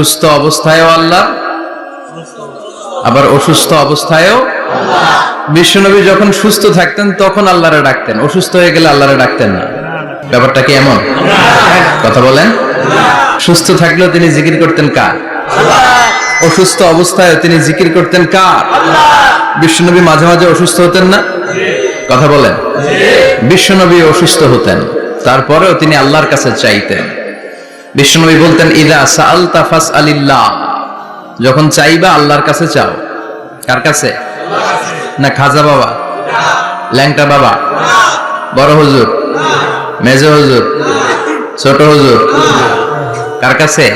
সুস্থ অবস্থায়ও আল্লাহ, আবার অসুস্থ অবস্থায়ও আল্লাহ। বিশ্বনবী যখন সুস্থ থাকতেন তখন আল্লাহরে ডাকতেন, অসুস্থ হয়ে গেলে আল্লাহরে ডাকতেন না। ব্যাপারটা কি এমন? কথা বলেন। সুস্থ থাকলেও তিনি জিকির করতেন কার? অসুস্থ অবস্থায় তিনি জিকির করতেন কার? বিশ্বনবী মাঝে মাঝে অসুস্থ হতেন না? কথা বলেন। বিশ্বনবী অসুস্থ হতেন, তারপরেও তিনি আল্লাহর কাছে চাইতেন। বিশ্বনবী বলতেন, ইদা সাআলতা ফাসআলিল্লাহ, যখন চাইবা আল্লাহর কাছে চাও। কার কাছে? না খাজা বাবা, ল্যাংটা বাবা, বড় হুজুর, মেজ হুজুর, ছোট হুজুর? কার কাছে?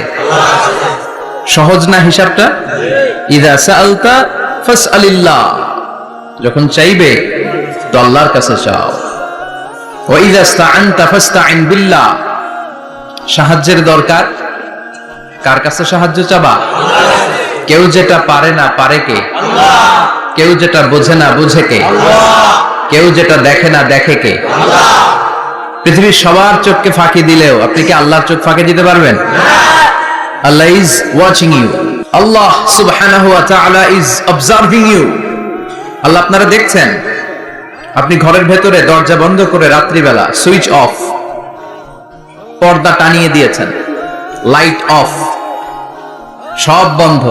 সহজ না হিসাবটা? ইদা সাআলতা ফাসআলিল্লাহ, যখন চাইবে তো আল্লাহর কাছে চাও। ওয়া ইদা ইসতাআনতা ফাসতাইন বিল্লাহ, সাহায্যের দরকার কার কাছে সাহায্য চাবা? কেউ যেটা পারে না পারে কে? কেউ যেটা বোঝে না বুঝে কে? কেউ যেটা দেখে না দেখে কে? পৃথিবীর সবার চোখকে ফাঁকি দিলেও আপনি কি আল্লাহর চোখ ফাঁকি দিতে পারবেন? আল্লাহ ইজ ওয়াচিং ইউ, আল্লাহ সুবহানাহু ওয়া তাআলা ইজ অবজার্ভিং ইউ। আল্লাহ আপনারা দেখছেন। আপনি ঘরের ভেতরে দরজা বন্ধ করে রাত্রিবেলা সুইচ অফ, পর্দা টানিয়ে দিয়েছেন, লাইট অফ, সব বন্ধ,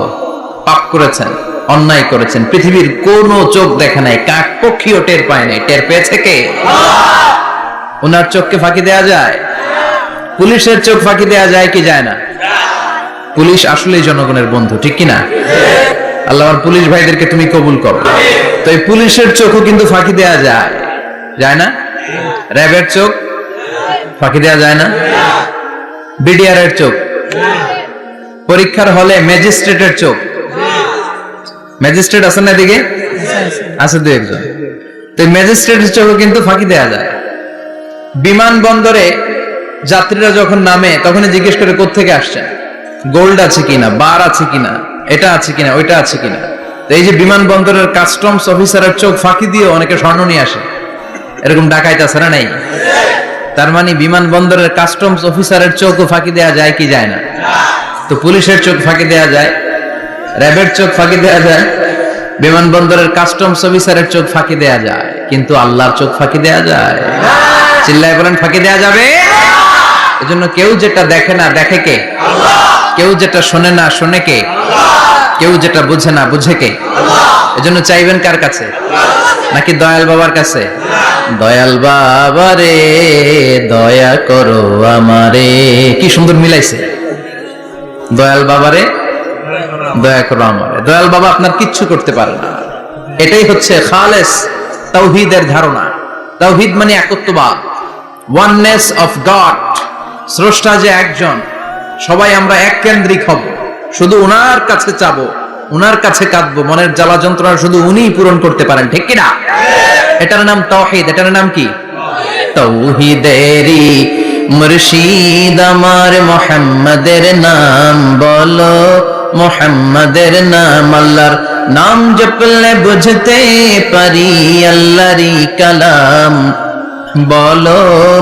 পাপ করেছেন, অন্যায় করেছেন, পৃথিবীর কোনো চোখ দেখে নাই, কাক পক্ষীও টের পায় নাই। টের পেয়েছে কে? ওনার চোখকে ফাঁকি দেয়া যায়? পুলিশের চোখ ফাঁকি দেয়া যায় কি যায় না? পুলিশ আসলেই জনগণের বন্ধু, ঠিক কিনা? আল্লাহ আমার পুলিশ ভাইদেরকে তুমি কবুল করো। তো এই পুলিশের চোখও কিন্তু ফাঁকি দেয়া যায়, যায় না? র্যাবের চোখ ফাঁকি দেয়া যায় না? বিডিআর এর চোখ, পরীক্ষার হলে ম্যাজিস্ট্রেটের চোখ, ম্যাজিস্ট্রেট আছেন না এদিকে? আছে দু একজন। তো ম্যাজিস্ট্রেটের চোখও কিন্তু ফাঁকি দেয়া যায়। বিমানবন্দরে যাত্রীরা যখন নামে তখনই জিজ্ঞেস করে কোত্থেকে আসছেন, গোল্ড আছে কিনা, বার আছে কিনা, এটা আছে কিনা, ওইটা আছে কিনা। তো এই যে বিমানবন্দরের কাস্টমস অফিসারের চোখ ফাঁকি দিয়ে অনেকে স্বর্ণ নিয়ে আসে, এরকম ডাকাইত আছে না? নাই? তার মানে বিমানবন্দরের কাস্টমস অফিসারের চোখও ফাঁকি দেয়া যায় কি যায় না? তো পুলিশের চোখ ফাঁকি দেয়া যায়, র্যাবের চোখ ফাঁকি দেয়া যায়, বিমানবন্দরের কাস্টমস অফিসারের চোখ ফাঁকি দেয়া যায়, কিন্তু আল্লাহর চোখ ফাঁকি দেয়া যায়? চিল্লায় বলেন ফাঁকি দেয়া যাবে? এজন্য কেউ যেটা দেখে না দেখে কে? কেউ যেটা শোনে না শোনে কে? কেউ যেটা বুঝে না বুঝে কে? এজন্য চাইবেন কার কাছে? নাকি দয়াল বাবার কাছে? দয়াল বাবা রে দয়া করো আমারে। কি সুন্দর মিলাইছে, দয়াল বাবা রে দয়া করো আমারে। দয়াল বাবা আপনার কিচ্ছু করতে পারে না। এটাই হচ্ছে খালেস তাওহীদের ধারণা। তাওহীদ মানে একত্ববাদ, ওয়াননেস অফ গড। স্রষ্টা যে একজন, সবাই আমরা এক কেন্দ্রিক হব, শুধু উনার কাছে চাবো, উনার কাছে কাঁদবো, মনের জ্বালা যন্ত্রণা শুধু উনিই পূরণ করতে পারেন, ঠিক কিনা? এটার নাম তাওহীদ। এটার নাম কি? তাওহীদেরই মুর্শিদ আমার মুহাম্মাদের নাম বলো, মুহাম্মাদের নাম। আল্লাহর নাম জপলে বুঝতে পারি আল্লাহরই কালাম বলো,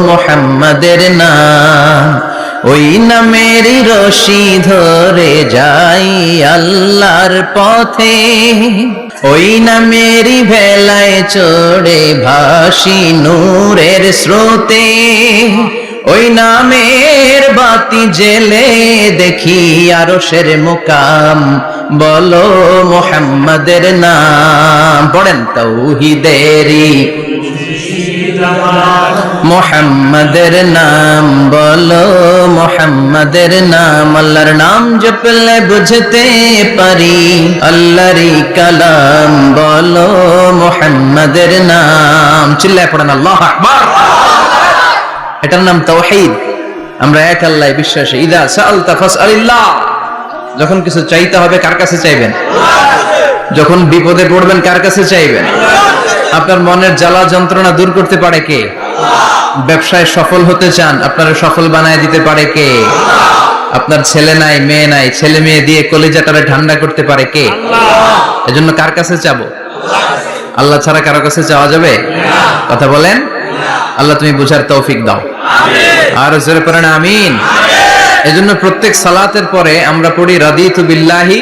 মুহাম্মাদের নাম। ওই নামেরই রশি ধরে যাই আল্লাহর পথে, ওই নামেরই ভেলায় চড়ে ভাসি নূরের স্রোতে, ওই নামের বাতি জেলে দেখি আরশের মুকাম বলো, মুহাম্মাদের নাম। পড়েন তাওহীদেরই মুহাম্মাদের নাম বলো, মুহাম্মাদের নাম। আল্লাহর নাম জপলে বুঝতে পারি আল্লাহরই কালাম বলো, মুহাম্মাদের নাম। চিল্লায় পড়েন আল্লাহু আকবার। এটার নাম তাওহীদ। আমরা এক আল্লাহ বিশ্বাসী। ইদা সাআলতা ফাসআলিল্লাহ, যখন কিছু চাইতে হবে কার কাছে চাইবেন? যখন বিপদে পড়বেন কার কাছে চাইবেন? আপনার মনের জ্বালা যন্ত্রণা দূর করতে পারে কে? ব্যবসায় সফল হতে চান, আপনারা সফল বানায় দিতে পারে কে? আপনার ছেলে নাই মেয়ে নাই, ছেলে মেয়ে দিয়ে কলিজাটারে ঠান্ডা করতে পারে কে? এজন্য কার কাছে চাবো? আল্লাহ ছাড়া কারো কাছে চাওয়া যাবে? কথা বলেন। আল্লাহ তুমি বুঝার তৌফিক দাও। আর জোরে পড়েন আমিন। এজন্য প্রত্যেক সালাতের পরে আমরা পড়ি রাদিতু বিল্লাহি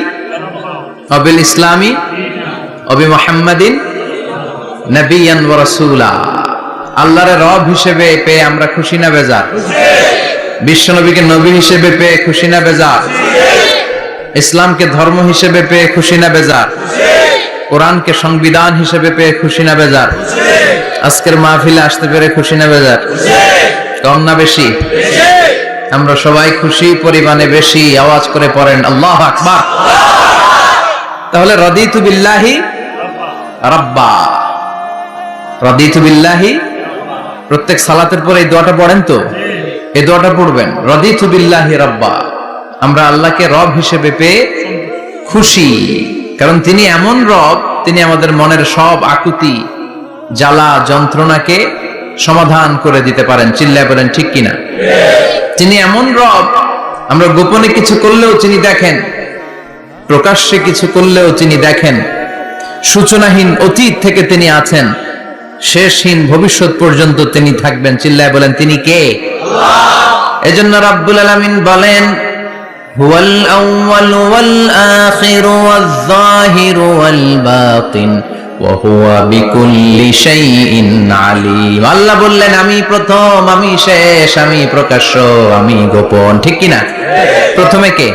ওয়া বিল ইসলামি ওয়া বি মুহাম্মাদিন নবিয়ান ওয়া রাসূলা। আল্লাহর রব হিসেবে পেয়ে আমরা খুশি না বেজার? বিশ্ব নবীকে নবী হিসেবে পেয়ে খুশি না বেজার? ইসলামকে ধর্ম হিসেবে পেয়ে খুশি না বেজার? কোরআনকে সংবিধান হিসেবে পেয়ে খুশি না বেজার? আজকের মাহফিলে আসতে পেরে খুশি না বেজার? কম না বেশি? আমরা সবাই খুশি, পরিমাণে বেশি। আওয়াজ করে পড়েন আল্লাহু আকবার। তাহলে রাদিতু বিল্লাহি রাব্বা, রাদিতু বিল্লাহি। প্রত্যেক সালাতের পরে এই দোয়াটা পড়েন তো, এই দোয়াটা পড়বেন, রাদিতু বিল্লাহি রাব্বা। আমরা আল্লাহকে রব হিসেবে পেয়ে খুশি, কারণ তিনি এমন রব, তিনি আমাদের মনের সব আকুতি, জ্বালা, যন্ত্রণাকে সমাধান করে দিতে পারেন। চিল্লায় বলেন ঠিক কিনা? তিনি এমন রব, আমরা গোপনে কিছু করলেও তিনি দেখেন, প্রকাশ্যে কিছু করলেও তিনি দেখেন। সূচনাহীন অতীত থেকে তিনি আছেন, শেষহীন ভবিষ্যৎ পর্যন্ত তিনি থাকবেন। চিল্লায় বলেন তিনি কে? এজন্য রাব্বুল আলামিন বলেন, হুয়াল আউয়ালু ওয়াল আখিরু ওয়াজ যাহিরু ওয়াল বাতিন ওয়া হুয়া বিকুল্লি শাইইন আলিম। আল্লাহ বললেন আমি প্রথম, আমি শেষ, আমি প্রকাশ্য, আমি গোপন। ঠিক কি না? প্রথমে কে?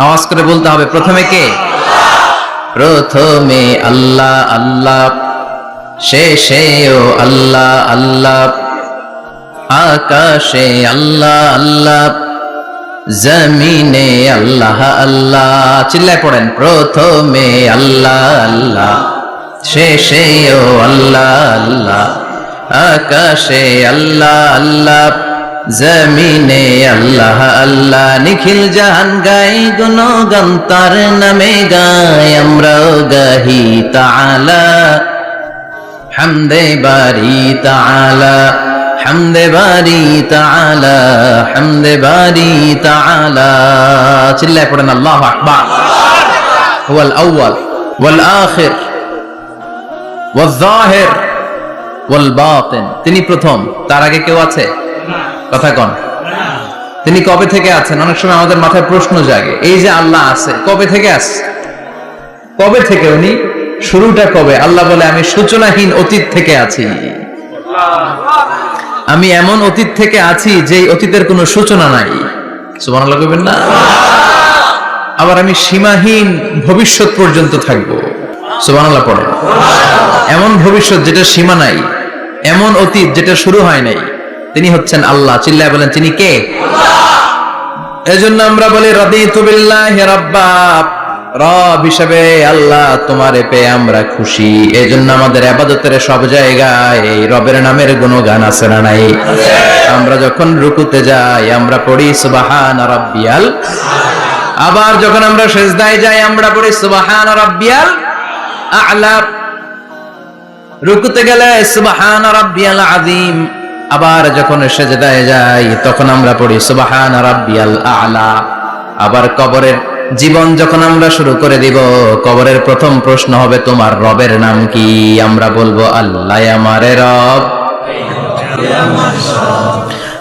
আওয়াজ করে বলতে হবে, প্রথমে কে? প্রথমে আল্লাহ আল্লাহ, শেষেও আল্লাহ আল্লাহ, আকাশে আল্লাহ আল্লাহ, জমিনে আল্লাহ আল্লাহ। চিল্লায় পড়েন, প্রথমে আল্লাহ আল্লাহ, শেষেও আল্লাহ আল্লাহ, আকাশে আল্লাহ আল্লাহ, জমিনে আল্লাহ আল্লাহ। নিখিল জাহান গাই গুণগান তার নামে গাই, আমরাও গাহি তাআলা হামদে বারি তাআলা, হামদে বারি তাআলা, হামদে বারি তাআলা। চিল্লায় পড়েন আল্লাহু আকবার। হুয়াল আউয়াল ওয়াল আখির ওয়াজ যাহির ওয়াল বাতিন। তিনি প্রথম, তার আগে কেউ আছে? কথা কন। তিনি কবে থেকে আছেন? অনেক সময় আমাদের মাথায় প্রশ্ন জাগে, এই যে আল্লাহ আছে, কবে থেকে আছে? কবে থেকে? উনি শুরুটা কবে? আল্লাহ বলে আমি সূচনাহীন অতীত থেকে আছি। আমি এমন অতীত থেকে আছি যেই অতীতের কোনো সূচনা নাই। সুবহানাল্লাহ কইবেন না? আবার আমি সীমাহীন ভবিষ্যৎ পর্যন্ত থাকবো। সুবহানাল্লাহ পড়ে। এমন ভবিষ্যৎ যেটা সীমা নাই, এমন অতীত যেটা শুরু হয় নাই, তিনি হচ্ছেন আল্লাহ। চিল্লায় বলেন তিনি কে? এজন্য আমরা বলি রাদিতু বিল্লাহি রাব্বা, রব হিসেবে আল্লাহ তোমারে পেয়ে আমরা খুশি। এজন্য আমাদের ইবাদতের সব জায়গায় এই রবের নামের গুণগান আছে না নাই? আমরা যখন রুকুতে যাই আমরা পড়ি সুবহানা রাব্বিয়াল, আবার যখন আমরা সিজদায় যাই আমরা পড়ি সুবহানা রাব্বিয়াল আ'লা। রুকুতে গেলে সুবহানা রাব্বিয়াল আযীম, আবার যখন সিজদায় যাই তখন আমরা পড়ি সুবহানা রাব্বিয়াল আ'লা। আবার কবরের জীবন যখন আমরা শুরু করে দিব, কবরের প্রথম প্রশ্ন হবে তোমার রবের নাম কি? আমরা বলবো আল্লাহ আমারে রব,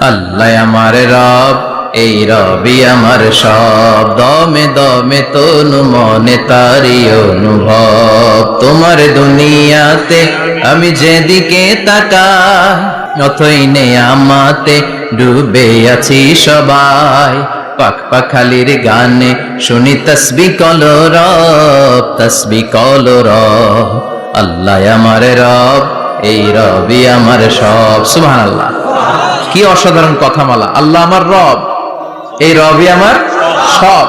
আল্লাহ আমারে রব, এই রবি আমার সব। দমে দমে তনু মনে তারি অনুভব, তোমার দুনিয়াতে আমি যেদিকে তাকাই অথই নেয়ামতে ডুবে আছি সবাই। পাক পাখালির গানে শুনি তসবিহ কলো রব, তসবিহ কলো রব, আল্লাহ আমার রব, এই রবি আমার সব। সুবহানাল্লাহ, কি অসাধারণ কথামালা। আল্লাহ আমার রব, এই রবি আমার সব।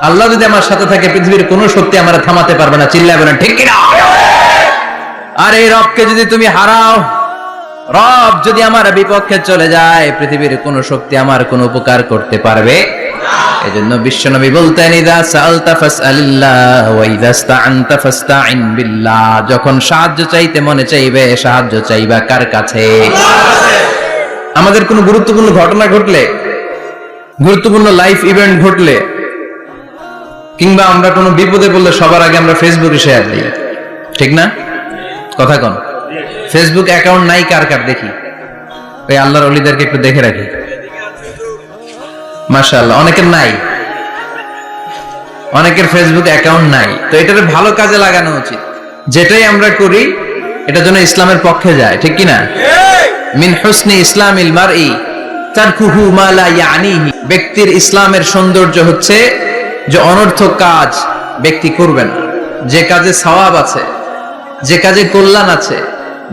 আল্লাহ যদি আমার সাথে থাকে পৃথিবীর কোনো শক্তি আমার থামাতে পারবে না। চিল্লায় বলেন ঠিক কিনা? আর এই রবকে যদি তুমি হারাও, রব যদি আমার বিপক্ষে চলে যায়, পৃথিবীর কোন শক্তি আমার কোন উপকার করতে পারবে? এজন্য বিশ্বনবী বলতেন ইযা সাআলতা ফাসআলিল্লাহ ওয়া ইযা ইসতাআনতা ফাসতাইন বিল্লাহ। যখন সাহায্য চাইতে মনে চাইবে, সাহায্য চাইবা কার কাছে? আমাদের কোনো গুরুত্বপূর্ণ ঘটনা ঘটলে, গুরুত্বপূর্ণ লাইফ ইভেন্ট ঘটলে, কিংবা আমরা কোনো বিপদে পড়লে সবার আগে আমরা ফেসবুকে শেয়ার দিই, ঠিক না? কথা কন। ফেসবুক অ্যাকাউন্ট নাই কার কার দেখি, ওই আল্লাহর ওলিদেরকে একটু দেখে রাখি। মাশাআল্লাহ, অনেকের নাই, অনেকের ফেসবুক অ্যাকাউন্ট নাই। তো এটারে ভালো কাজে লাগানো উচিত। যেটাই আমরা করি এটা যেন ইসলামের পক্ষে যায়, ঠিক কি না? মিন হুসনি ইসলামিল মারই তারকুহু মা লা ইয়ানিহি। ব্যক্তির ইসলামের সৌন্দর্য হচ্ছে যে অনর্থক কাজ ব্যক্তি করবে না। যে কাজে সওয়াব আছে, যে কাজে কল্যাণ আছে,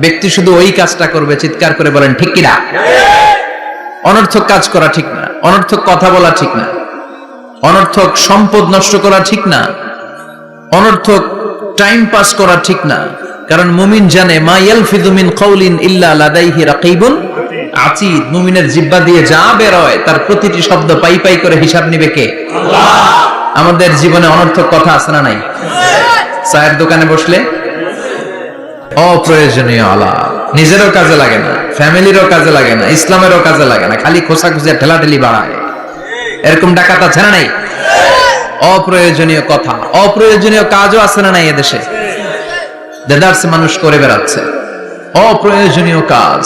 ব্যক্তি শুধু ওই কাজটা করবে। চিৎকার করে বলেন ঠিক কি না? অনর্থক কাজ করা ঠিক না, অনর্থক কথা বলা ঠিক না, অনর্থক সম্পদ নষ্ট করা ঠিক না, অনর্থক টাইম পাস করা ঠিক না। কারণ মুমিন জানে মা ইয়ালফিযু মিন কাউলিন ইল্লা লাদাইহি রাকিবুন আতীদ। মুমিনের জিহ্বা দিয়ে যা বের হয় তার প্রতিটি শব্দ পাই পাই করে হিসাব নিবে কে? আল্লাহ। আমাদের জীবনে অনর্থক কথা আছে না নাই? চায়ের দোকানে বসলে অপ্রয়োজনীয় আলাপ, নিজেরও কাজে লাগে না, ফ্যামিলিরও কাজে লাগে না, ইসলামেরও কাজে লাগে না, খালি খোঁচাখুচি ঠেলাঠেলি বাড়ায়। এরকম ডাকাত আছে না নাই? অপ্রয়োজনীয় কথা, অপ্রয়োজনীয় কাজও আছে না নাই এদেশে? দেদারসে মানুষ করে বেড়াচ্ছে অপ্রয়োজনীয় কাজ।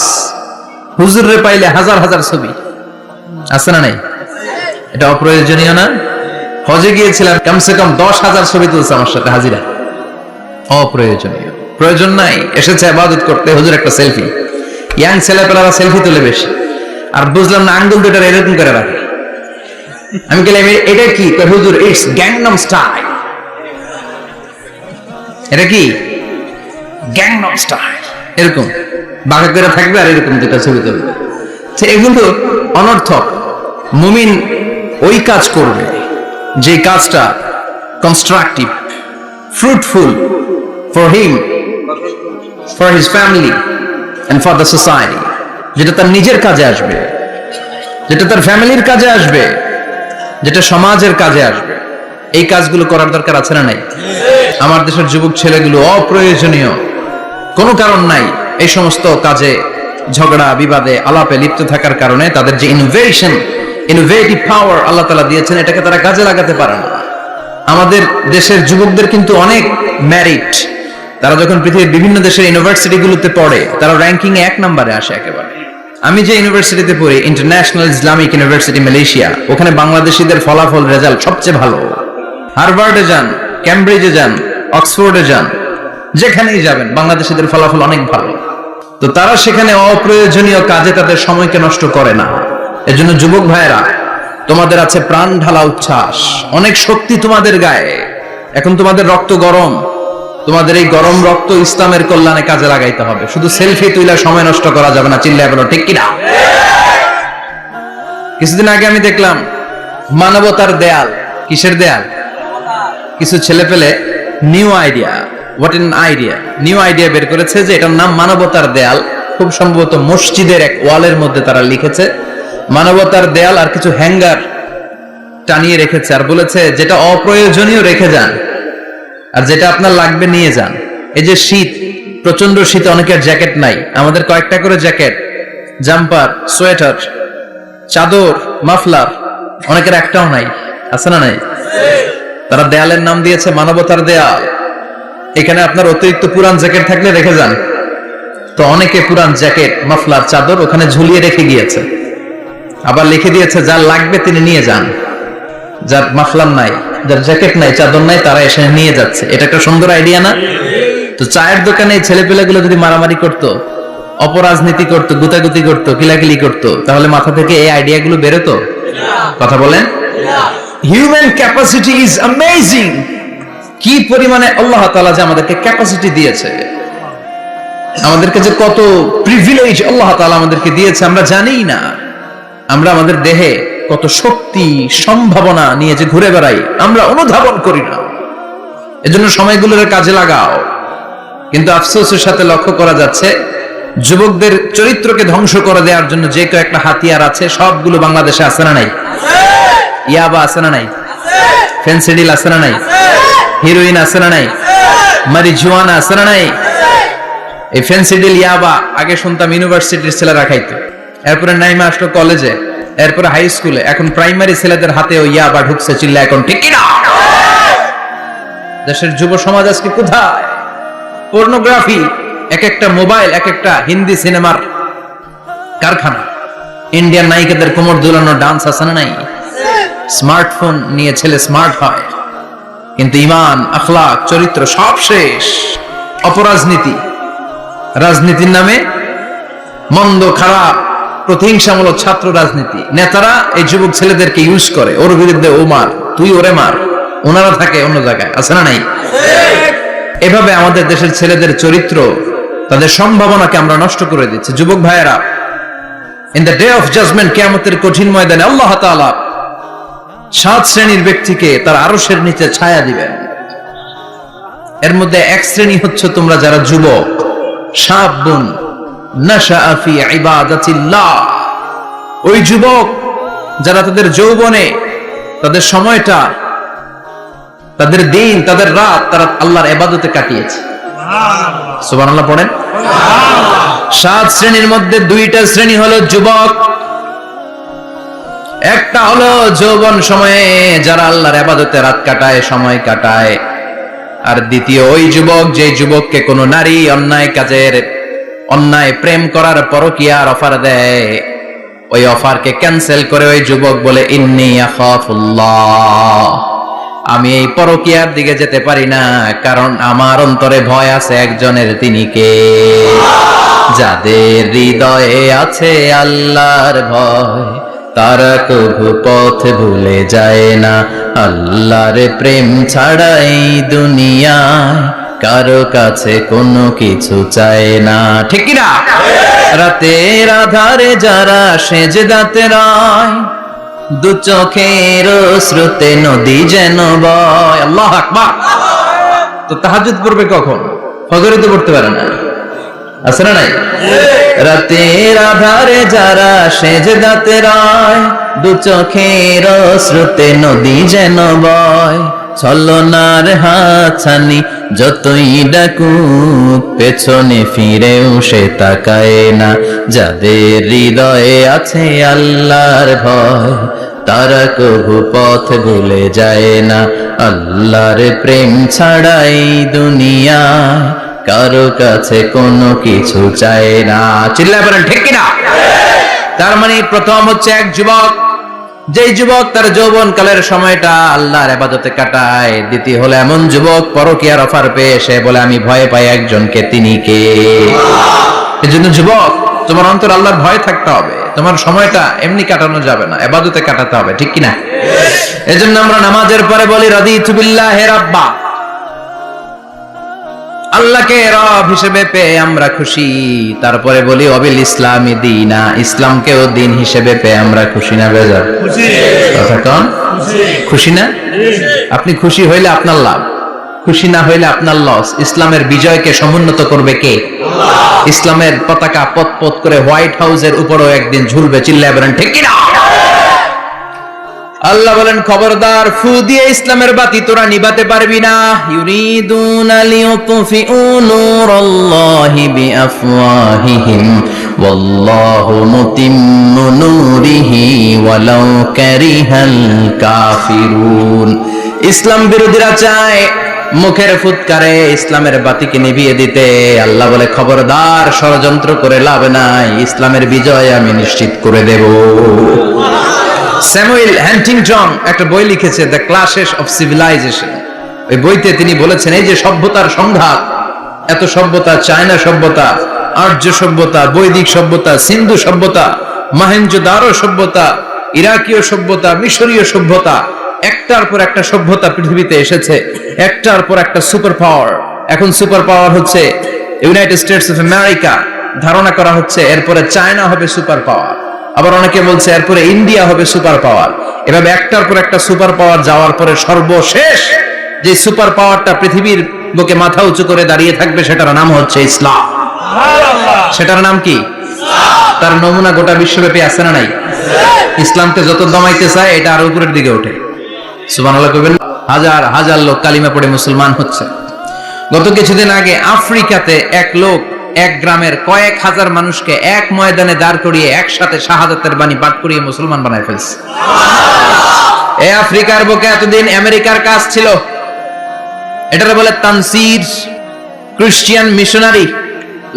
হুজুরে পাইলে হাজার হাজার ছবি আছে না নাই? এটা অপ্রয়োজনীয় না? হজে গিয়েছিলাম, কমসে কম 10,000 ছবি তুলছে আমার সাথে হাজিরা। অপ্রয়োজনীয়, প্রয়োজন নাই। এসেছে ইবাদত করতে, হুজুর একটা সেলফি। ইয়াং ছেলেপেলারা সেলফি তুলে বেশি। আর বুঝলাম না আঙ্গুল দুটো এরকম করে রাখে। আমি বললাম এটা কি? হুজুর ইটস গ্যাংনাম স্টাইল। এটা কি? Gangnam style. এরকম বাঁকা করে থাকবে আর এরকম দুটো ছবি তুলবে। এগুলো অনর্থক। মুমিন ওই কাজ করবে যে কাজটা constructive, fruitful for him, for his family and for the society. যেটা তার নিজের কাজে আসবে, যেটা তার ফ্যামিলির কাজে আসবে, যেটা সমাজের কাজে আসবে, এই কাজগুলো করার দরকার আছে না নাই? আমার দেশের যুবক ছেলেগুলো অপ্রয়োজনীয় কোনো কারণ নাই এই সমস্ত কাজে ঝগড়া বিবাদে আলাপে লিপ্ত থাকার কারণে তাদের যে ইনোভেটিভ পাওয়ার আল্লাহ তাআলা দিয়েছেন এটাকে তারা কাজে লাগাতে পারে না। আমাদের দেশের যুবকদের কিন্তু অনেক মেরিট। তারা যখন পৃথিবীর বিভিন্ন দেশের ইউনিভার্সিটিগুলোতে পড়ে তারা র্যাঙ্কিং এ 1 নম্বরে আসে একেবারে। আমি যে ইউনিভার্সিটিতে পড়ি, ইন্টারন্যাশনাল ইসলামিক ইউনিভার্সিটি মালয়েশিয়া, ওখানে বাংলাদেশিদের ফলাফল রেজাল্ট সবচেয়ে ভালো। হার্ভার্ডে যান, ক্যামব্রিজে যান, অক্সফোর্ডে যান, যেখানেই যাবেন বাংলাদেশিদের ফলাফল অনেক ভালো। তো তারা সেখানে অপ্রয়োজনীয় কাজে তাদের সময়কে নষ্ট করে না। এজন্য যুবক ভাইয়েরা, তোমাদের আছে প্রাণ ঢালা উচ্ছ্বাস, অনেক শক্তি তোমাদের গায়ে। এখন তোমাদের রক্ত গরম, তোমাদের এই গরম রক্ত ইসলামের কল্যাণে কাজে লাগাইতে হবে। শুধু সেলফি তুইলা সময় নষ্ট করা যাবে না। চিল্লায় বলো ঠিক কিনা? কিছুদিন আগে আমি দেখলাম মানবতার দেয়াল। কিসের দেয়াল? কিছু ছেলে পেলে new idea, what an idea, new idea বের করেছে যে এটার নাম মানবতার দেয়াল। খুব সম্ভবত মসজিদের এক ওয়ালের মধ্যে তারা লিখেছে মানবতার দেয়াল, আর কিছু হ্যাঙ্গার টানিয়ে রেখেছে, আর বলেছে যেটা অপ্রয়োজনীয় রেখে যান, আর যেটা আপনার লাগবে নিয়ে যান। এই যে শীত, প্রচন্ড শীতে অনেকের জ্যাকেট নাই, আমাদের কয়েকটা করে জ্যাকেট, জাম্পার, সোয়েটার, চাদর, মাফলার, অনেকের একটাও নাই। আছে না নাই? তারা দেয়ালের নাম দিয়েছে মানবতার দেয়াল। এখানে আপনার অতিরিক্ত পুরান জ্যাকেট থাকলে রেখে যান। তো অনেকে পুরান জ্যাকেট, মাফলার, চাদর ওখানে ঝুলিয়ে রেখে গিয়েছে। আবার লিখে দিয়েছে যার লাগবে তিনি নিয়ে যান। যার মাফলার নাই, যার জ্যাকেট নাই, চাদর নাই, তারা এসে নিয়ে যাচ্ছে। এটা একটা সুন্দর আইডিয়া না? তো চায়ের দোকানে ছেলেপেলেগুলো যদি মারামারি করতো, অপরাজনীতি করতো, গুতাগুতি করতো, কিলাকিলি করতো, তাহলে মাথা থেকে এই আইডিয়াগুলো বেরোতো? কথা বলেন। Human capacity is amazing. কি পরিমাণে আল্লাহ তাআলা যে আমাদেরকে ক্যাপাসিটি দিয়েছে, আমাদেরকে যে কত প্রিভিলেজ আল্লাহ তাআলা আমাদেরকে দিয়েছে আমরা জানিই না। আমরা আমাদের দেহে কত শক্তি, সম্ভাবনা নিয়ে যে ঘুরে বেড়াই আমরা অনুধাবন করি না। এজন্য সময়গুলোর কাজে লাগাও। কিন্তু আফসোসের সাথে লক্ষ্য করা যাচ্ছে যুবকদের চরিত্রকে ধ্বংস করে দেওয়ার জন্য যে কয়েকটা হাতিয়ার আছে সবগুলো বাংলাদেশে আছে না নাই? ইয়াবা আছে না নাই? ফেন্সিডিল আছে না নাই? হিরোইন আছে না নাই? মারিজুয়ানা আছে না নাই? এই ফেন্সিডিল, ইয়াবা আগে শুনতাম ইউনিভার্সিটির ছেলেরা খাইতো, এরপরে নাইমা আসলো কলেজে, এরপরে হাই স্কুলে, এখন প্রাইমারি ছেলেদের হাতে ওই ইয়াবা ঢুকছে। চিল্লা এখন ঠিক কিনা? দেশের যুব সমাজ আজকে কোথায়? পর্নোগ্রাফি, এক একটা মোবাইল এক একটা হিন্দি সিনেমার কারখানা। ইন্ডিয়ান নায়িকাদের কোমর দুলানো ডান্স আছে না নাই? স্মার্টফোন নিয়ে ছেলে স্মার্ট হয়, কিন্তু ঈমান, আখলাক, চরিত্র সব শেষ। অপরাজনীতি, রাজনীতির নামে মন্দ, খারাপ, প্রতিহিংসামূলক ছাত্র রাজনীতি, নেতারা এই যুবক ছেলেদেরকে ইউজ করে, ওর বিরুদ্ধে ও মার, তুই ওরে মার, ওনারা থাকে অন্য জায়গায়, আছে না নাই? এভাবে আমাদের দেশের ছেলেদের চরিত্র, তাদের সম্ভাবনাকে আমরা নষ্ট করে দিচ্ছি। যুবক ভাইয়েরা, in the day of judgement, কিয়ামতের কঠিন ময়দানে আল্লাহ তাআলা 7 শ্রেণীর ব্যক্তিকে তার আরশের নিচে ছায়া দিবেন। এর মধ্যে এক শ্রেণী হচ্ছে তোমরা যারা যুবক, শাবুন নাশাআ ফি ইবাদাতিল্লাহ, ওই যুবক যারা তাদের যৌবনে, তাদের সময়টা, তাদের দিন, তাদের রাত তারা আল্লাহর ইবাদতে কাটিয়েছে। সুবহানাল্লাহ পড়েন। 7 শ্রেণীর মধ্যে 2টা শ্রেণী হলো যুবক। একটা হলো যৌবন সময়ে যারা আল্লাহর ইবাদতে রাত কাটায়, সময় কাটায়। আর দ্বিতীয় ওই যুবক, যে যুবককে কোনো নারী অন্যায় কাজের, অন্যায় প্রেম করার পরকীয়ার অফার দেয়, ওই অফারকে ক্যান্সেল করে ওই যুবক বলে ইন্নী আখাফুল্লাহ, আমি এই পরকীয়ার দিকে যেতে পারি না, কারণ আমার অন্তরে ভয় আছে একজনের, তিনি কে? যাদের হৃদয়ে আছে আল্লাহর ভয়, তারা কভু পথ ভুলে যায় না। আল্লাহর প্রেম ছাড়া এই দুনিয়ায় কারো কাছে কোনো কিছু চায় না, ঠিক কি না? রাতের আধারে যারা সেজদাতে রয়, দু চোখের স্রোতে নদী যেন বয়। আল্লাহু আকবার। তো তাহাজ্জুদ পড়বে কখন? ফজরে তো পড়তে পারে না, আছে না নাই? রাতের আধারে যারা সেজদাতে রয়, দু চোখের স্রোতে নদী যেন বয়। ছলনার হাতছানি যতই ডাকুক, পেছনে ফিরেও সে তাকায় না। যাদের হৃদয়ে আছে আল্লাহর ভয়, তারা কভু পথ ভুলে যায় না। আল্লাহর প্রেম ছাড়াই দুনিয়া কারো কাছে কোনো কিছু চায় না। চিল্লায় বলেন ঠিক কিনা? তার মানে প্রথম হচ্ছে এক যুবক, যেই যুবক তার যৌবন কালের সময়টা আল্লাহর ইবাদতে কাটায়। দ্বিতীয় হলো এমন যুবক পরকীয়ার অফার পেয়ে সে বলে আমি ভয় পাই একজনকে, তিনি কে? এজন্য যুবক, তোমার অন্তর আল্লাহর ভয় থাকতে হবে। তোমার সময়টা এমনি কাটানো যাবে না, ইবাদতে কাটাতে হবে, ঠিক কিনা? এজন্য আমরা নামাজের পরে বলি রাদিতু বিল্লাহি রাব্বা, আল্লাহকে রব হিসেবে পেয়ে আমরা খুশি। তারপরে বলি অবিল ইসলামি দীনা, ইসলামকেও দিন হিসেবে পেয়ে আমরা খুশি না বেজার? কথা কন, খুশি না? আপনি খুশি হইলে আপনার লাভ, খুশি না হইলে আপনার লস। ইসলামের বিজয়কে সমুন্নত করবে কে? ইসলামের পতাকা পথ পথ করে হোয়াইট হাউসের উপরেও একদিন ঝুলবে। চিল্লায় বলেন ঠিক কিনা? আল্লাহ বলেন খবরদার, ফু দিয়ে ইসলামের বাতি তোরা নিভাতে পারবি না। ইউরিদুনা লিয়ুতফিউ নূরাল্লাহি বিআফওয়াহিহিম ওয়াল্লাহু মুতিম্মু নূরিহি ওয়ালাউ কারিহাল কাফিরুন। ইসলাম বিরোধীরা চায় মুখের ফুৎকারে ইসলামের বাতিকে নিভিয়ে দিতে। আল্লাহ বলে খবরদার, ষড়যন্ত্র করে লাভ নাই, ইসলামের বিজয় আমি নিশ্চিত করে দেব। স্যামুয়েল হ্যান্টিংটন একটা বই লিখেছে, দ্য ক্লাশেস অফ সিভিলাইজেশন। ওই বইতে তিনি বলেছেন এই যে সভ্যতার সংঘাত, এত সভ্যতা, চায়না সভ্যতা, আর্য সভ্যতা, বৈদিক সভ্যতা, সিন্ধু সভ্যতা, মহেঞ্জোদারো সভ্যতা, ইরাকীয় সভ্যতা, মিশরীয় সভ্যতা, একটার পর একটা সভ্যতা পৃথিবীতে এসেছে, একটার পর একটা সুপার পাওয়ার। এখন সুপার পাওয়ার হচ্ছে ইউনাইটেড স্টেটস অফ আমেরিকা, ধারণা করা হচ্ছে এরপরে চায়না হবে সুপার পাওয়ার, আবার অনেকে বলছে এরপরে ইন্ডিয়া হবে সুপার পাওয়ার। এভাবে একটার পর একটা সুপার পাওয়ার যাওয়ার পরে সর্বশেষ যে সুপার পাওয়ারটা পৃথিবীর বুকে মাথা উঁচু করে দাঁড়িয়ে থাকবে সেটার নাম হচ্ছে ইসলাম। সেটার নাম কি? তার নমুনা গোটা বিশ্বব্যাপী আছে না নাই? ইসলামকে যত দমাইতে চায় এটা আরো উপরের দিকে ওঠে। সুবহানাল্লাহ কইবেন। হাজার হাজার লোক কালিমা পড়ে মুসলমান হচ্ছে। গত কিছুদিন আগে আফ্রিকাতে এক লোক এক গ্রামের কয়েক হাজার মানুষকে এক ময়দানে দাঁড় করিয়ে একসাথে শাহাদাতের বাণী পাঠ করিয়ে মুসলমান বানায় ফেলছে। এই আফ্রিকার বুকে এতদিন আমেরিকার কাজ ছিল, এটারে বলে Tansir, Christian missionary.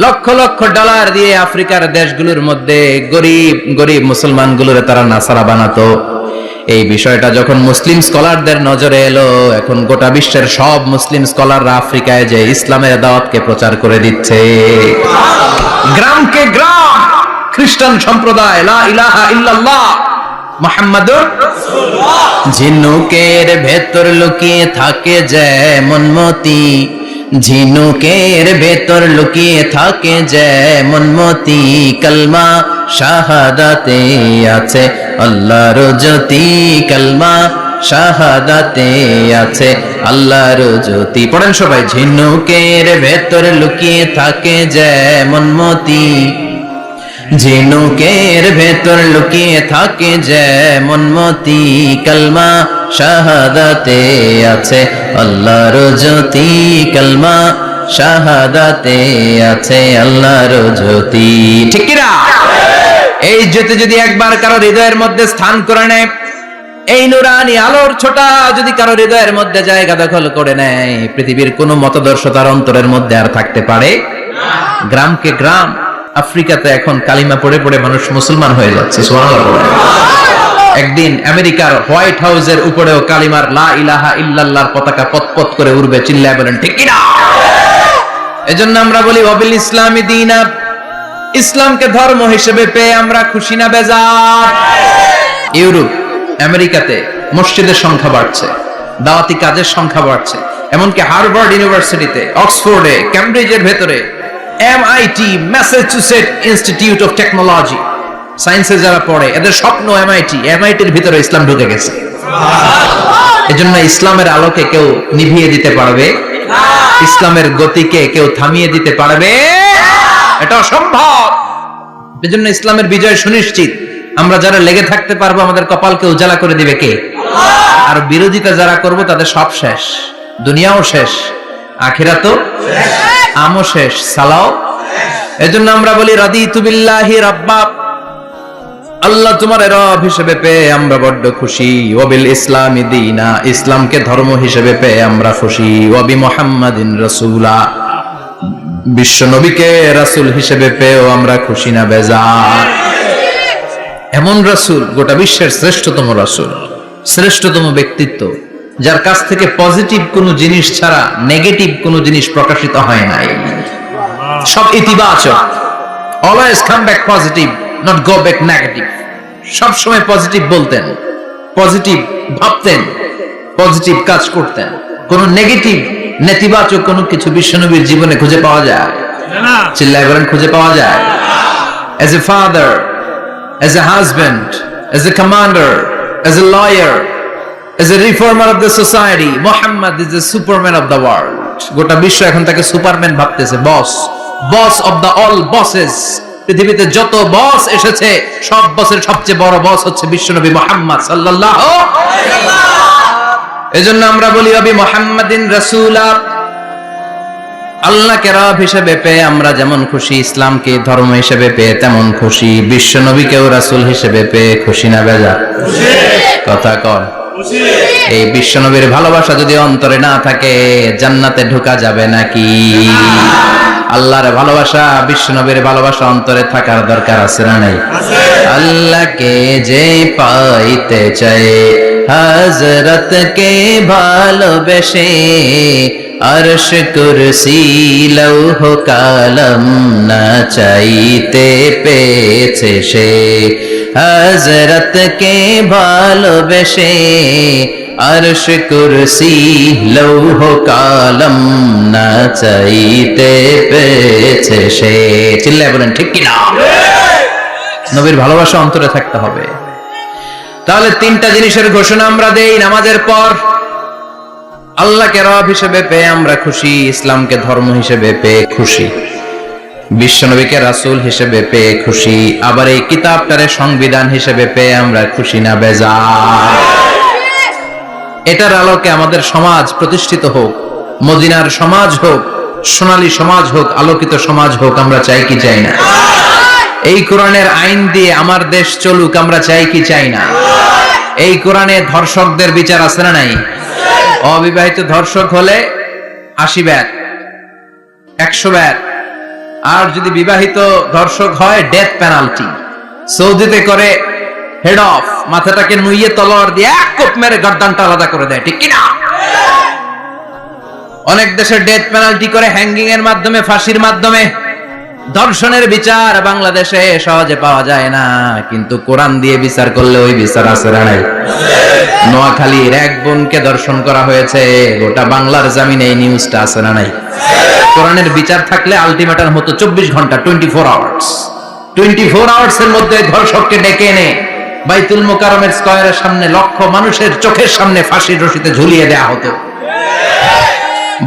Lakh lakh dollar দিয়ে আফ্রিকার দেশগুলোর মধ্যে গরিব গরিব মুসলমানগুলোরে তারা নাসারা বানাতো। এই বিষয়টা যখন মুসলিম স্কলারদের নজরে এলো, এখন গোটা বিশ্বের সব মুসলিম স্কলাররা আফ্রিকায় যে ইসলামের দাওয়াতকে প্রচার করে দিচ্ছে। গ্রামকে গ্রাম খ্রিস্টান সম্প্রদায় লা ইলাহা ইল্লাল্লাহ মুহাম্মাদুর রাসূলুল্লাহ। ঝিনুকের ভেতর লুকিয়ে থাকে যেমন মতি, ঝিনুকের ভেতর লুকিয়ে থাকে যেমন মতি, কলমা শাহাদাতে আছে আল্লাহর জ্যোতি, কলমা শাহাদাতে আছে আল্লাহর জ্যোতি। পড়েন সবাই। ঝিনুকের ভেতর লুকিয়ে থাকে যেমন মতি, ঝিনুকের ভেতর লুকিয়ে থাকে যেমন মতি, কলমা শাহাদাতে আছে আল্লাহর জ্যোতি, কলমা শাহাদাতে আছে আল্লাহর জ্যোতি। ঠিক কি না? এই জ্যোতি যদি একবার কারো হৃদয়ের মধ্যে স্থান করে নেয়, এই নুরানি আলোর ছোটা যদি কারো হৃদয়ের মধ্যে জায়গা দখল করে নেয়, পৃথিবীর কোন মতাদর্শ তার অন্তরের মধ্যে আর থাকতে পারে না। গ্রামকে গ্রাম আফ্রিকাতে এখন কালিমা পড়ে পড়ে মানুষ মুসলমান হয়ে যাচ্ছে। সুবহানাল্লাহ। একদিন আমেরিকার হোয়াইট হাউসের উপরেও কালিমার লা ইলাহা ইল্লাল্লাহর পতাকা পতপত করে উড়বে। চিল্লায় বলেন ঠিক কি না? এজন্য আমরা বলি ওয়াবিল ইসলামি দীনা, ইসলামকে ধর্ম হিসেবে পেয়ে আমরা খুশি না বেজার? ইউরোপ আমেরিকাতে মসজিদের সংখ্যা বাড়ছে, দাওয়াতি কাজের সংখ্যা বাড়ছে, এমনকি হার্ভার্ড ইউনিভার্সিটিতে, অক্সফোর্ডে, ক্যামব্রিজের ভেতরে, MIT Massachusetts institute of technology, সায়েন্সে যারা পড়ে এদের স্বপ্ন এমআইটির ভিতরে ইসলাম ঢুকে গেছে। এজন্য ইসলামের আলোকে কেউ নিভিয়ে দিতে পারবে না, ইসলামের গতিকে কেউ থামিয়ে দিতে পারবে না, এটা অসম্ভব। এজন্য ইসলামের বিজয় সুনিশ্চিত। আমরা যারা লেগে থাকতে পারবো, আমাদের কপালকে উজালা করে দিবে কে? আল্লাহ। আর বিরোধিতা যারা করব তাদের সব শেষ, দুনিয়াও শেষ, আখিরাতও শেষ, আমও শেষ, সালাও শেষ। এজন্য আমরা বলি রাদিতু বিল্লাহি রাব্বা, আল্লাহ তোমার রব হিসেবে পেয়ে আমরা বড্ড খুশি। ওয়াবিল ইসলামি দীনা, ইসলামকে ধর্ম হিসেবে পেয়ে আমরা খুশি। ওয়াবি মুহাম্মাদিন রাসূলা, বিশ্ব নবীকে রাসূল হিসেবে পেয়েও আমরা খুশি না বেজার? এমন রাসূল, গোটা বিশ্বের শ্রেষ্ঠতম রাসূল, শ্রেষ্ঠতম ব্যক্তিত্ব, যার কাছ থেকে পজিটিভ কোনো জিনিস ছাড়া নেগেটিভ কোনো জিনিস প্রকাশিত হয় নাই। সব ইতিবাচক, always come back positive, not go back negative. সব সময় পজিটিভ বলতেন, পজিটিভ ভাবতেন, পজিটিভ কাজ করতেন। কোন নেগেটিভ নেতিবাচক কোনো কিছু বিশ্বনবীর জীবনে খুঁজে পাওয়া যায় না? চিল্লায় বলেন খুঁজে পাওয়া যায়? As a father, as a husband, as a commander, as a lawyer, as a reformer of the society, Muhammad is the superman of the world. গোটা বিশ্ব এখন তাকে সুপারম্যান ভাবতেছে, boss, boss of the all bosses. পৃথিবীতে যত বস এসেছে সব বসের সবচেয়ে বড় বস হচ্ছে বিশ্বনবী মুহাম্মদ সাল্লাল্লাহু আলাইহি ওয়াসাল্লাম। এজন্য আমরা বলি নবী মুহাম্মাদিন রাসূলা, আল্লাহকে রব হিসেবে পেয়ে আমরা যেমন খুশি, ইসলামকে ধর্ম হিসেবে পেয়ে তেমন খুশি। বিশ্বনবীকেও রাসূল হিসেবে পেয়ে খুশি না বেজার? খুশি। কথা কর। খুশি। এই বিশ্বনবীর ভালোবাসা যদি অন্তরে না থাকে, জান্নাতে ঢোকা যাবে নাকি? আল্লাহর ভালোবাসা, বিশ্বনবীর ভালোবাসা অন্তরে থাকার দরকার আছে না নাই? আল্লাহকে যে পাইতে চায়, হযরতকে ভালোবেসে, আরশ কুরসি লৌহ কালাম না চাইতে পেয়েছে সে। হযরতকে ভালোবেসে, আরশ কুরসি লৌহ কালাম না চাইতে পেয়েছে সে। চিল্লায় বলেন ঠিক কি না? নবীর ভালোবাসা অন্তরে থাকতে হবে। তাহলে তিনটা জিনিসের ঘোষণা আমরা দেই নামাজের পর। আল্লাহকে রব হিসেবে পেয়ে আমরা খুশি, ইসলামকে ধর্ম হিসেবে পেয়ে খুশি, বিশ্বনবীকে রাসূল হিসেবে পেয়ে খুশি, আবার এই কিতাবটারে সংবিধান হিসেবে পেয়ে আমরা খুশি না বেজার? এটার আলোকে আমাদের সমাজ প্রতিষ্ঠিত হোক, মদিনার সমাজ হোক, সোনালী সমাজ হোক, আলোকিত সমাজ হোক, আমরা চাই কি চাই না? এই কোরআনের আইন দিয়ে আমার দেশ চলুক, আমরা চাই কি চাই না? এই কোরআনে ধর্ষকদের বিচার আছে না নাই? অবিবাহিত ধর্ষক হলে 80 ব্যাট, 100 ব্যাট, আর যদি বিবাহিত ধর্ষক হয় ডেথ পেনাল্টি। সৌদিতে করে হেড অফ, মাথাটাকে নুইয়ে তলোয়ার দিয়ে এক কোপ মেরে গর্দানটা আলাদা করে দেয়, ঠিক কিনা? অনেক দেশে ডেথ পেনাল্টি করে, হ্যাঙ্গিং এর মাধ্যমে, ফাঁসির মাধ্যমে। ধর্ষণের বিচার বাংলাদেশে সহজে পাওয়া যায় না, কিন্তু কোরআন দিয়ে বিচার করলে ওই বিচার আছে না নাই? নোয়াখালীর এক বোনকে ধর্ষণ করা হয়েছে, গোটা বাংলার জামিনে এই নিউজটা আছে না নাই? কোরআনের বিচার থাকলে আলটিমেটাম হতো 24 ঘন্টা, 24 আওয়ার্স। 24 আওয়ার্স এর মধ্যে ধর্ষককে ডেকে এনে বাইতুল মোকাররমের স্কয়ারের সামনে লক্ষ মানুষের চোখের সামনে ফাঁসির রশিতে ঝুলিয়ে দেয়া হতো।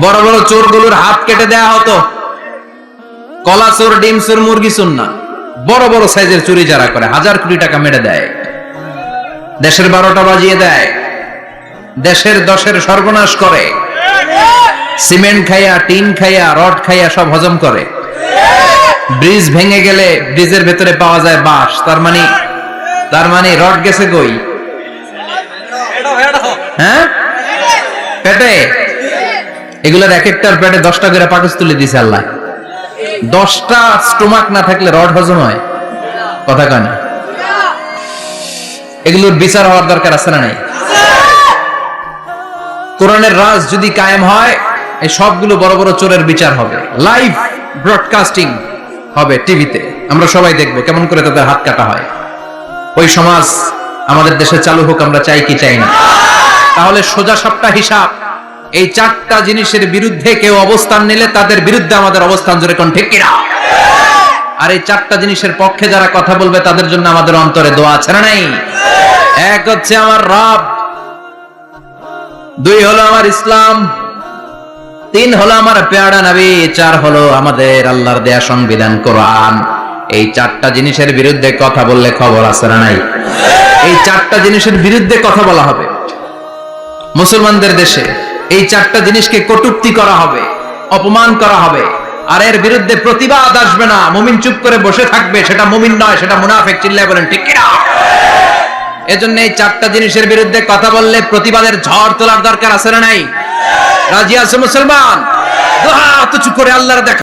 বড় বড় চোরগুলোর হাত কেটে দেয়া হতো। কলা চোর, ডিম চোর, মুরগি চোর না, বড় বড় সাইজের চুরি যারা করে 1000 কোটি টাকা মেরে দেয়, দেশের 12টা বাজিয়ে দেয়, দেশের 10-এর সর্বনাশ করে, সিমেন্ট খাইয়া, টিন খাইয়া, রড খাইয়া সব হজম করে। ব্রিজ ভেঙে গেলে ব্রিজের ভেতরে পাওয়া যায় বাঁশ, তার মানে রড গেছে কই? হ্যাঁ, পেটে। এগুলোর এক একটার পেটে 10টা করে পাকস তুলে দিছে আল্লাহ। 10টা স্টোমাক না থাকলে রড হজম হয়? কথা কয় না। এগুলোর বিচার হওয়ার দরকার আছে না নাই? কোরআনের রাজ যদি কায়েম হয়, এই সবগুলো বড় বড় চোরের বিচার হবে, লাইভ ব্রডকাস্টিং হবে টিভিতে, আমরা সবাই দেখবো কেমন করে তাদের হাত কাটা হয়। ওই সমাজ আমাদের দেশে চালু হোক, আমরা চাই কি চাই না? তাহলে সোজা সাপটা হিসাব, এই 4টা জিনিসের বিরুদ্ধে কেউ অবস্থান নিলে তাদের বিরুদ্ধে আমাদের অবস্থান, জোরে কোন ঠিক কিনা? আর এই 4টা জিনিসের পক্ষে যারা কথা বলবে তাদের জন্য আমাদের অন্তরে দোয়া আছে না নাই? এক হচ্ছে আমার রব, 2 হলো আমার ইসলাম, 3 হলো আমার পেয়ারা নবী, 4 হলো আমাদের আল্লাহর দেয়া সংবিধান কোরআন। এই 4টা জিনিসের বিরুদ্ধে কথা বললে খবর আছে না নাই? এই 4টা জিনিসের বিরুদ্ধে কথা বলা হবে। মুসলমানদের দেশে এই 4টা জিনিসকে কটূক্তি করা হবে, অপমান করা হবে, আর এর বিরুদ্ধে প্রতিবাদ আসবে না। মুমিন চুপ করে বসে থাকবে, সেটা মুমিন নয়, সেটা মুনাফিক। চিল্লায় বলেন ঠিক কিনা? এজন্য এই 4টা জিনিসের বিরুদ্ধে কথা বললে প্রতিবাদের ঝড় তোলার দরকার আছে না নাই? রাজি আছে মুসলমান? দুই হাত উঁচু করে আল্লাহর দেখা